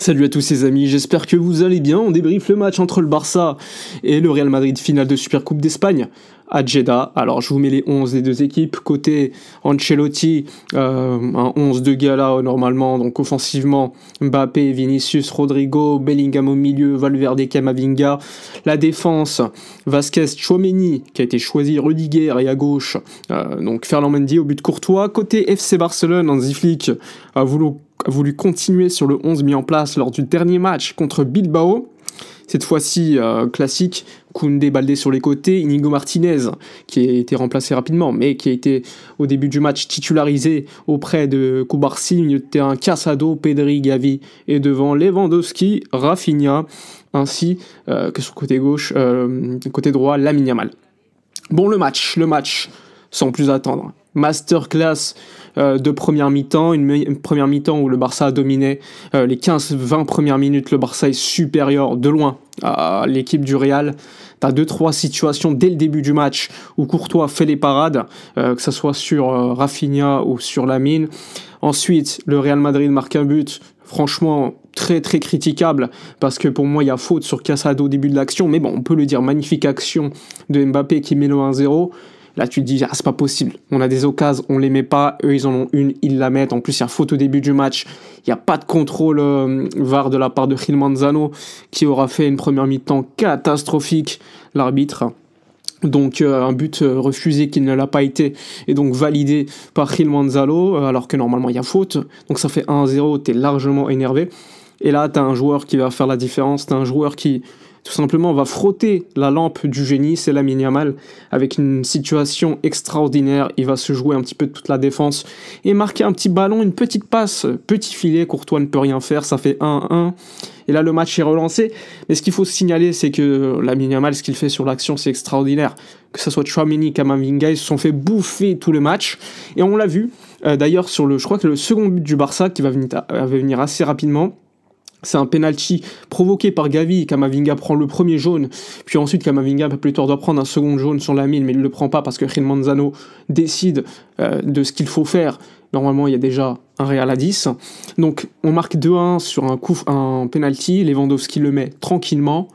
Salut à tous les amis, j'espère que vous allez bien. On débriefe le match entre le Barça et le Real Madrid, finale de Supercoupe d'Espagne à Jeddah. Alors je vous mets les 11 des deux équipes. Côté Ancelotti, un 11 de gala normalement, donc offensivement Mbappé, Vinicius, Rodrigo, Bellingham au milieu, Valverde, Camavinga. La défense, Vasquez, Tchouaméni qui a été choisi, Rudiger, et à gauche donc Ferland Mendy au but Courtois. Côté FC Barcelone, Hansi Flick a voulu continuer sur le 11 mis en place lors du dernier match contre Bilbao. Cette fois-ci, classique, Koundé, Baldé sur les côtés, Inigo Martinez, qui a été remplacé rapidement, mais qui a été au début du match titularisé auprès de Cubarsí, milieu de terrain, Casado, Pedri, Gavi, et devant Lewandowski, Rafinha, ainsi que sur côté gauche, côté droit, Lamine Yamal. Bon, le match, sans plus attendre. Masterclass de première mi-temps, une première mi-temps où le Barça a dominé les 15-20 premières minutes. Le Barça est supérieur de loin à l'équipe du Real. T'as 2-3 situations dès le début du match où Courtois fait les parades, que ce soit sur Rafinha ou sur Lamine. Ensuite, le Real Madrid marque un but, franchement très très critiquable, parce que pour moi il y a faute sur Casado au début de l'action, mais bon, on peut le dire, magnifique action de Mbappé qui met le 1-0. Là, tu te dis, c'est pas possible. On a des occasions, on les met pas. Eux, ils en ont une, ils la mettent. En plus, il y a faute au début du match. Il n'y a pas de contrôle VAR de la part de Gil Manzano, qui aura fait une première mi-temps catastrophique, l'arbitre. Donc, un but refusé qui ne l'a pas été, et donc validé par Gil Manzano, alors que normalement, il y a faute. Donc, ça fait 1-0, t'es largement énervé. Et là, t'as un joueur qui va faire la différence. T'as un joueur qui tout simplement va frotter la lampe du génie, c'est Lamine Yamal, avec une situation extraordinaire. Il va se jouer un petit peu de toute la défense et marquer un petit ballon, une petite passe, petit filet. Courtois ne peut rien faire, ça fait 1-1. Et là, le match est relancé. Mais ce qu'il faut signaler, c'est que Lamine Yamal, ce qu'il fait sur l'action, c'est extraordinaire. Que ce soit Tchouaméni, Camavinga, ils se sont fait bouffer tout le match. Et on l'a vu, d'ailleurs, je crois que le second but du Barça, qui va venir assez rapidement, c'est un penalty provoqué par Gavi. Camavinga prend le premier jaune, puis ensuite Camavinga plus tard doit prendre un second jaune sur Lamine, mais il ne le prend pas parce que Gil Manzano décide de ce qu'il faut faire. Normalement, il y a déjà un Real à 10. Donc, on marque 2-1 sur un penalty. Lewandowski le met tranquillement.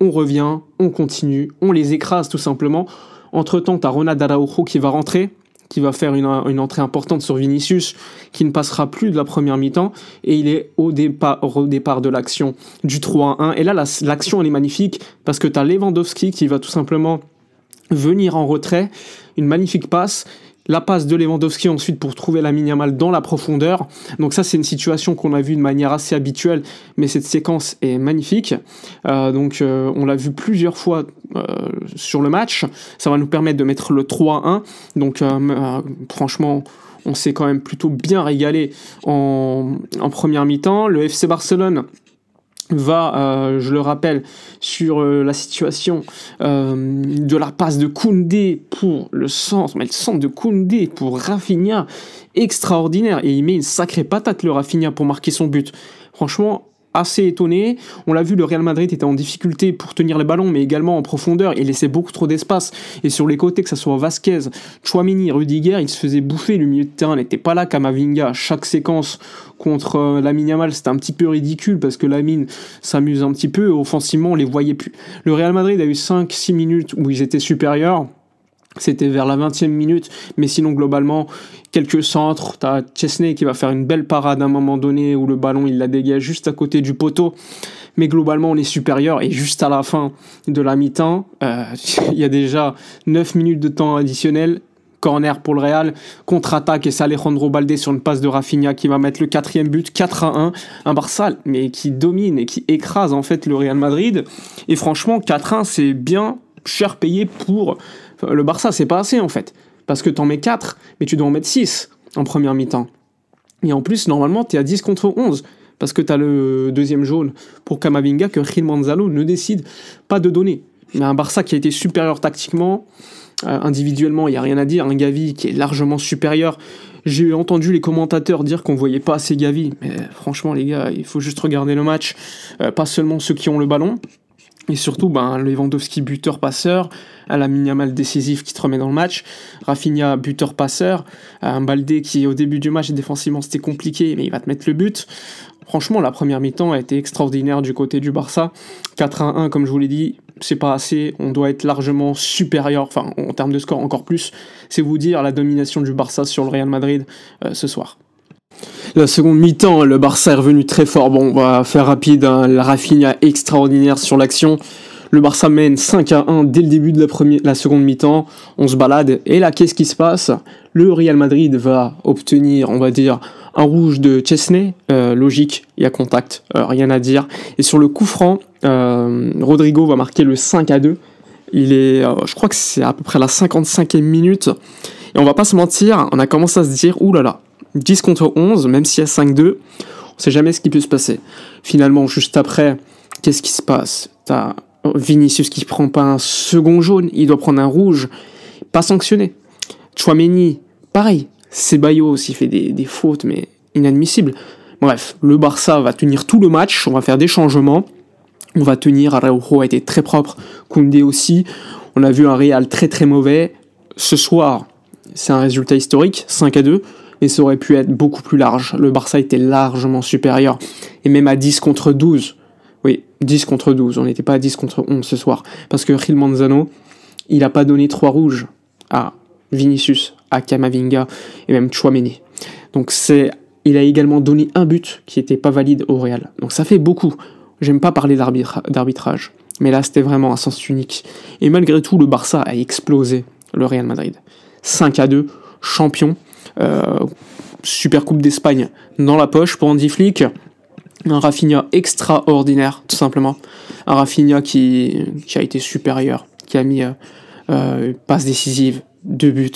On revient, on continue, on les écrase tout simplement. Entre-temps, tu as Ronald Araujo qui va rentrer, qui va faire une entrée importante sur Vinicius, qui ne passera plus de la première mi-temps, et il est au départ de l'action du 3-1. Et là, l'action, elle est magnifique, parce que tu as Lewandowski qui va tout simplement venir en retrait, une magnifique passe, la passe de Lewandowski ensuite pour trouver Lamine Yamal dans la profondeur. Donc ça, c'est une situation qu'on a vue de manière assez habituelle, mais cette séquence est magnifique. On l'a vu plusieurs fois sur le match. Ça va nous permettre de mettre le 3-1. Donc franchement, on s'est quand même plutôt bien régalé en première mi-temps. Le FC Barcelone va, je le rappelle, sur la situation de la passe de Koundé pour le centre de Koundé pour Rafinha, extraordinaire, et il met une sacrée patate le Rafinha pour marquer son but. Franchement, assez étonné. On l'a vu, le Real Madrid était en difficulté pour tenir les ballons, mais également en profondeur. Il laissait beaucoup trop d'espace. Et sur les côtés, que ce soit Vasquez, Tchouaméni, Rudiger, il se faisait bouffer. Le milieu de terrain n'était pas là. Camavinga, chaque séquence contre Lamine Yamal, c'était un petit peu ridicule parce que Lamine s'amuse un petit peu. Offensivement, on les voyait plus. Le Real Madrid a eu 5-6 minutes où ils étaient supérieurs. C'était vers la 20e minute, mais sinon globalement, quelques centres, t'as Chesney qui va faire une belle parade à un moment donné où le ballon il la dégage juste à côté du poteau, mais globalement on est supérieur, et juste à la fin de la mi-temps, il y a déjà 9 minutes de temps additionnel, corner pour le Real, contre-attaque et c'est Alejandro Baldé sur une passe de Rafinha qui va mettre le 4e but, 4-1, un Barça mais qui domine et qui écrase en fait le Real Madrid, et franchement 4-1 c'est bien cher payé pour le Barça, c'est pas assez en fait, parce que t'en mets 4, mais tu dois en mettre 6 en première mi-temps. Et en plus, normalement, t'es à 10 contre 11, parce que t'as le deuxième jaune pour Camavinga que Gil Manzano ne décide pas de donner. Mais un Barça qui a été supérieur tactiquement, individuellement, il n'y a rien à dire. Un Gavi qui est largement supérieur. J'ai entendu les commentateurs dire qu'on voyait pas assez Gavi, mais franchement, les gars, il faut juste regarder le match, pas seulement ceux qui ont le ballon. Et surtout, Lewandowski buteur-passeur, Lamine Yamal décisif qui te remet dans le match, Rafinha buteur-passeur, un Baldé qui au début du match défensivement c'était compliqué, mais il va te mettre le but. Franchement, la première mi-temps a été extraordinaire du côté du Barça. 4-1, comme je vous l'ai dit, c'est pas assez. On doit être largement supérieur, enfin, en termes de score encore plus. C'est vous dire la domination du Barça sur le Real Madrid ce soir. La seconde mi-temps, le Barça est revenu très fort. Bon, on va faire rapide, hein. La Rafinha extraordinaire sur l'action. Le Barça mène 5-1 dès le début de la seconde mi-temps. On se balade. Et là, qu'est-ce qui se passe? Le Real Madrid va obtenir, on va dire, un rouge de Chesney. Logique, il y a contact, rien à dire. Et sur le coup franc, Rodrigo va marquer le 5-2. Je crois que c'est à peu près la 55e minute. Et on va pas se mentir, on a commencé à se dire, oulala, 10 contre 11, même s'il y a 5-2, on sait jamais ce qui peut se passer. Finalement, juste après, qu'est-ce qui se passe? T'as Vinicius qui prend pas un second jaune, il doit prendre un rouge, pas sanctionné. Tchouaméni, pareil. Ceballos aussi fait des fautes, mais inadmissibles. Bref, le Barça va tenir tout le match, on va faire des changements, on va tenir, Araujo a été très propre, Koundé aussi, on a vu un Real très très mauvais. Ce soir, c'est un résultat historique, 5-2, mais ça aurait pu être beaucoup plus large. Le Barça était largement supérieur, et même à 10 contre 12, oui, 10 contre 12, on n'était pas à 10 contre 11 ce soir, parce que Gil Manzano, il n'a pas donné 3 rouges à Vinicius, à Camavinga et même Tchouaméni. Donc il a également donné un but qui n'était pas valide au Real. Donc ça fait beaucoup. J'aime pas parler d'arbitrage, mais là c'était vraiment un sens unique. Et malgré tout, le Barça a explosé le Real Madrid. 5-2, champion, Super Coupe d'Espagne dans la poche pour Hansi Flick. Un Rafinha extraordinaire, tout simplement. Un Rafinha qui a été supérieur, qui a mis passe décisive, 2 buts.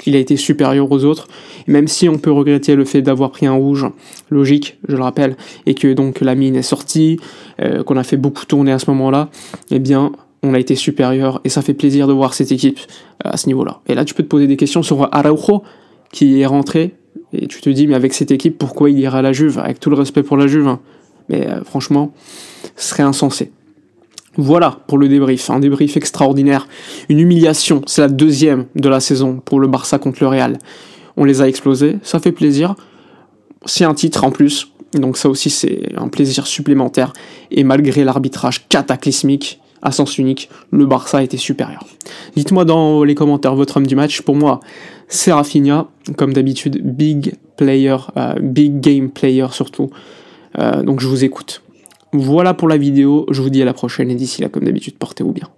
Il a été supérieur aux autres. Et même si on peut regretter le fait d'avoir pris un rouge, logique, je le rappelle, et que donc la mine est sortie, qu'on a fait beaucoup tourner à ce moment-là, eh bien, on a été supérieur. Et ça fait plaisir de voir cette équipe à ce niveau-là. Et là, tu peux te poser des questions sur Araujo, qui est rentré. Et tu te dis, mais avec cette équipe, pourquoi il ira à la Juve? Avec tout le respect pour la Juve, hein. Mais franchement, ce serait insensé. Voilà pour le débrief, un débrief extraordinaire, une humiliation, c'est la deuxième de la saison pour le Barça contre le Real. On les a explosés, ça fait plaisir, c'est un titre en plus, donc ça aussi c'est un plaisir supplémentaire, et malgré l'arbitrage cataclysmique, à sens unique, le Barça était supérieur. Dites-moi dans les commentaires votre homme du match, pour moi c'est Rafinha, comme d'habitude, big game player surtout, donc je vous écoute. Voilà pour la vidéo, je vous dis à la prochaine et d'ici là, comme d'habitude, portez-vous bien.